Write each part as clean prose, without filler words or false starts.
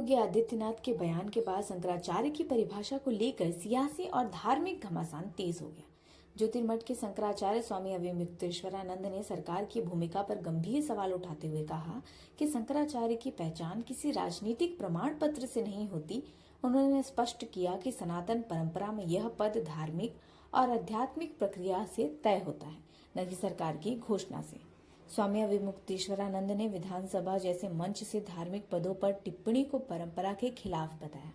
योगी आदित्यनाथ के बयान के बाद शंकराचार्य की परिभाषा को लेकर सियासी और धार्मिक घमासान तेज हो गया। ज्योतिर्मठ के शंकराचार्य स्वामी अविमुक्तेश्वरानंद ने सरकार की भूमिका पर गंभीर सवाल उठाते हुए कहा कि शंकराचार्य की पहचान किसी राजनीतिक प्रमाण पत्र से नहीं होती। उन्होंने स्पष्ट किया कि सनातन परंपरा में यह पद धार्मिक और आध्यात्मिक प्रक्रिया से तय होता है, न कि सरकार की घोषणा से। स्वामी अविमुक्तेश्वरानंद ने विधानसभा जैसे मंच से धार्मिक पदों पर टिप्पणी को परंपरा के खिलाफ बताया।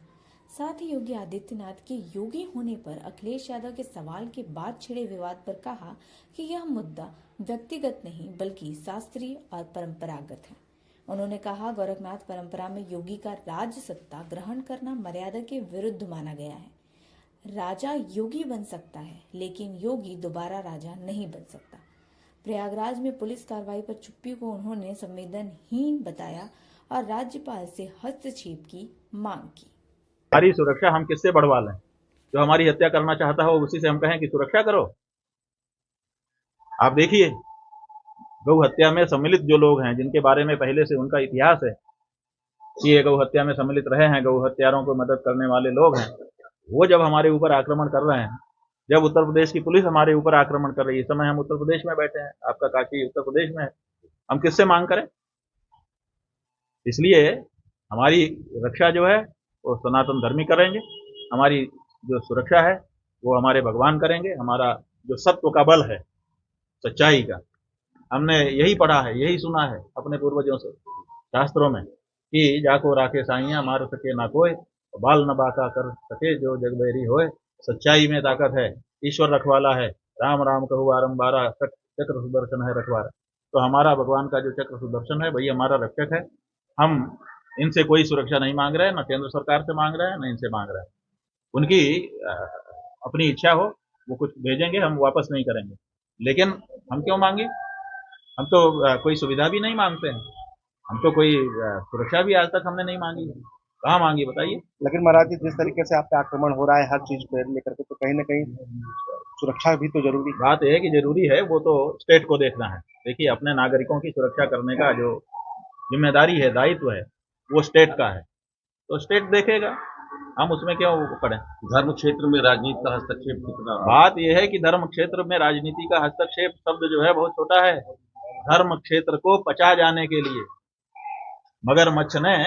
साथ ही योगी आदित्यनाथ के योगी होने पर अखिलेश यादव के सवाल के बाद छिड़े विवाद पर कहा कि यह मुद्दा व्यक्तिगत नहीं बल्कि शास्त्रीय और परंपरागत है। उन्होंने कहा, गोरखनाथ परंपरा में योगी का राज सत्ता ग्रहण करना मर्यादा के विरुद्ध माना गया है। राजा योगी बन सकता है, लेकिन योगी दोबारा राजा नहीं बन सकता। प्रयागराज में पुलिस कार्रवाई पर चुप्पी को उन्होंने संवेदनहीन बताया और राज्यपाल से हस्तक्षेप की मांग की। हमारी सुरक्षा हम किससे बढ़वा लें? जो हमारी हत्या करना चाहता हो उसी से हम कहें कि सुरक्षा करो। आप देखिए, गौ हत्या में सम्मिलित जो लोग हैं, जिनके बारे में पहले से उनका इतिहास है कि ये गौ हत्या में सम्मिलित रहे हैं, गौ हत्यारों को मदद करने वाले लोग हैं, वो जब हमारे ऊपर आक्रमण कर रहे हैं, जब उत्तर प्रदेश की पुलिस हमारे ऊपर आक्रमण कर रही है, इस समय हम उत्तर प्रदेश में बैठे हैं, आपका काशी उत्तर प्रदेश में है, हम किससे मांग करें? इसलिए हमारी रक्षा जो है वो सनातन धर्मी करेंगे, हमारी जो सुरक्षा है वो हमारे भगवान करेंगे। हमारा जो सत्व का बल है, सच्चाई का, हमने यही पढ़ा है, यही सुना है अपने पूर्वजों से शास्त्रों में कि जाको राखे साइया मार सके ना कोई, बाल न बाका कर सके जो जगबैरी होए। सच्चाई में ताकत है, ईश्वर रखवाला है, राम राम कहू बारंबारा, चक्र सुदर्शन है रखवारा। तो हमारा भगवान का जो चक्र सुदर्शन है वही हमारा रक्षक है। हम इनसे कोई सुरक्षा नहीं मांग रहे हैं, न केंद्र सरकार से मांग रहे हैं, न इनसे मांग रहे हैं। उनकी अपनी इच्छा हो वो कुछ भेजेंगे, हम वापस नहीं करेंगे, लेकिन हम क्यों मांगे? हम तो कोई सुविधा भी नहीं मांगते हैं, हम तो कोई सुरक्षा भी आज तक हमने नहीं मांगी है। कहाँ मांगी बताइए? लेकिन महाराज जी, जिस तरीके से आप पे आक्रमण हो रहा है हर चीज को लेकर के, तो कहीं ना कहीं सुरक्षा भी तो जरूरी है। बात है कि जरूरी है, वो तो स्टेट को देखना है। देखिए, अपने नागरिकों की सुरक्षा करने का जो जिम्मेदारी है, दायित्व है, वो स्टेट का है, तो स्टेट देखेगा, हम उसमें क्यों पड़े? धर्म क्षेत्र में राजनीति का हस्तक्षेप कितना? बात यह है कि धर्म क्षेत्र में राजनीति का हस्तक्षेप शब्द जो है बहुत छोटा है। धर्म क्षेत्र को पचा जाने के लिए मगरमच्छ ने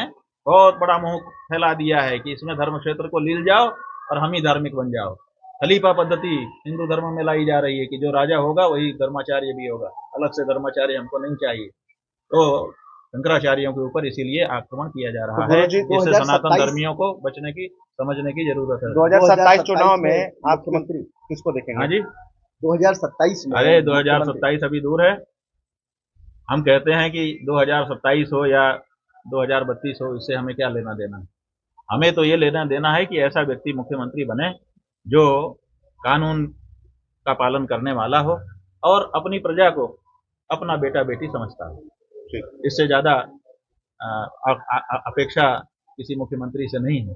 बहुत बड़ा मुंह फैला दिया है कि इसमें धर्म क्षेत्र को लील जाओ और हम ही धार्मिक बन जाओ। खलीफा पद्धति हिंदू धर्म में लाई जा रही है कि जो राजा होगा वही धर्माचार्य भी होगा, अलग से धर्माचार्य हमको नहीं चाहिए। तो शंकराचार्यों के ऊपर इसीलिए आक्रमण किया जा रहा है, जिससे सनातन धर्मियों को बचने की समझने की जरूरत है। 2027 चुनाव में आप मुख्यमंत्री किसको देखेंगे? हाँ जी, 2027 में। अरे 2027 अभी दूर है। हम कहते हैं कि 2027 हो या 2032 हो, इससे हमें क्या लेना देना है? हमें तो ये लेना देना है कि ऐसा व्यक्ति मुख्यमंत्री बने जो कानून का पालन करने वाला हो और अपनी प्रजा को अपना बेटा बेटी समझता हो। इससे ज्यादा अपेक्षा किसी मुख्यमंत्री से नहीं है।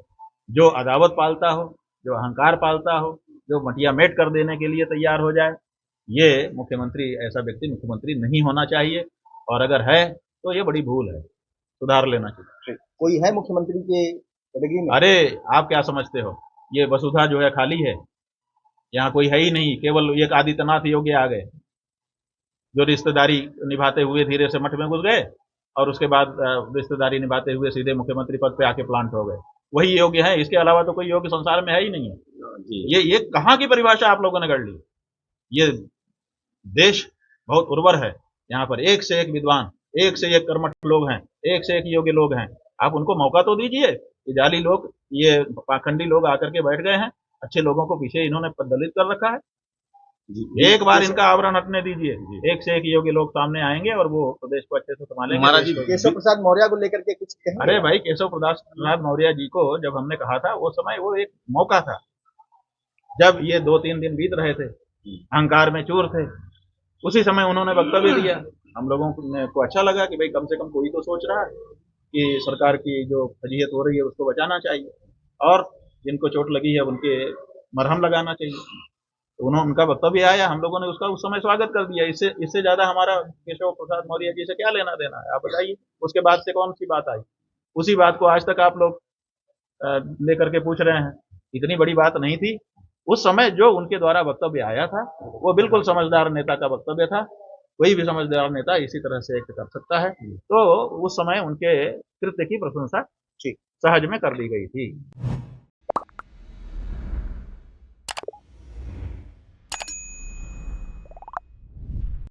जो अदावत पालता हो, जो अहंकार पालता हो, जो मटिया मेट कर देने के लिए तैयार हो जाए, ये मुख्यमंत्री, ऐसा व्यक्ति मुख्यमंत्री नहीं होना चाहिए। और अगर है तो ये बड़ी भूल है, सुधार लेना चाहिए। कोई है मुख्यमंत्री के कैटेगरी में? अरे आप क्या समझते हो, ये वसुधा जो है खाली है, यहाँ कोई है ही नहीं। केवल एक आदित्यनाथ योगी आ गए जो रिश्तेदारी निभाते हुए धीरे से मठ में घुस गए और उसके बाद रिश्तेदारी निभाते हुए सीधे मुख्यमंत्री पद पे आके प्लांट हो गए। वही योग्य है, इसके अलावा तो कोई योग्य संसार में है ही नहीं है। ये कहाँ की परिभाषा आप लोगों ने कर ली? ये देश बहुत उर्वर है, यहाँ पर एक से एक विद्वान, एक से एक कर्मठ लोग हैं, एक से एक योग्य लोग हैं। आप उनको मौका तो दीजिए। ये जाली लोग, ये पाखंडी लोग आकर के बैठ गए हैं, अच्छे लोगों को पीछे इन्होंने दलित कर रखा है। एक बार इनका आवरण हटने दीजिए, एक से एक योग्य लोग सामने आएंगे और वो प्रदेश को अच्छे से संभालेंगे। महाराज जी, केशव प्रसाद मौर्य को लेकर के कुछ कहेंगे? अरे भाई, केशव प्रसाद मौर्य जी को जब हमने कहा था, वो समय वो एक मौका था जब ये 2-3 दिन बीत रहे थे, अहंकार में चूर थे, उसी समय उन्होंने वक्तव्य दिया। हम लोगों को अच्छा लगा कि भाई कम से कम कोई तो सोच रहा है कि सरकार की जो फजीहत हो रही है उसको बचाना चाहिए और जिनको चोट लगी है उनके मरहम लगाना चाहिए। तो उनका वक्तव्य आया, हम लोगों ने उसका उस समय स्वागत कर दिया। इससे ज्यादा हमारा केशव प्रसाद मौर्य जी से क्या लेना देना है, आप बताइए। उसके बाद से कौन सी बात आई? उसी बात को आज तक आप लोग लेकर के पूछ रहे हैं। इतनी बड़ी बात नहीं थी। उस समय जो उनके द्वारा वक्तव्य आया था वो बिल्कुल समझदार नेता का वक्तव्य था। कोई भी समझदार नेता इसी तरह से एक्ट कर सकता है। तो उस समय उनके कृत्य की प्रशंसा सहज में कर ली गई थी।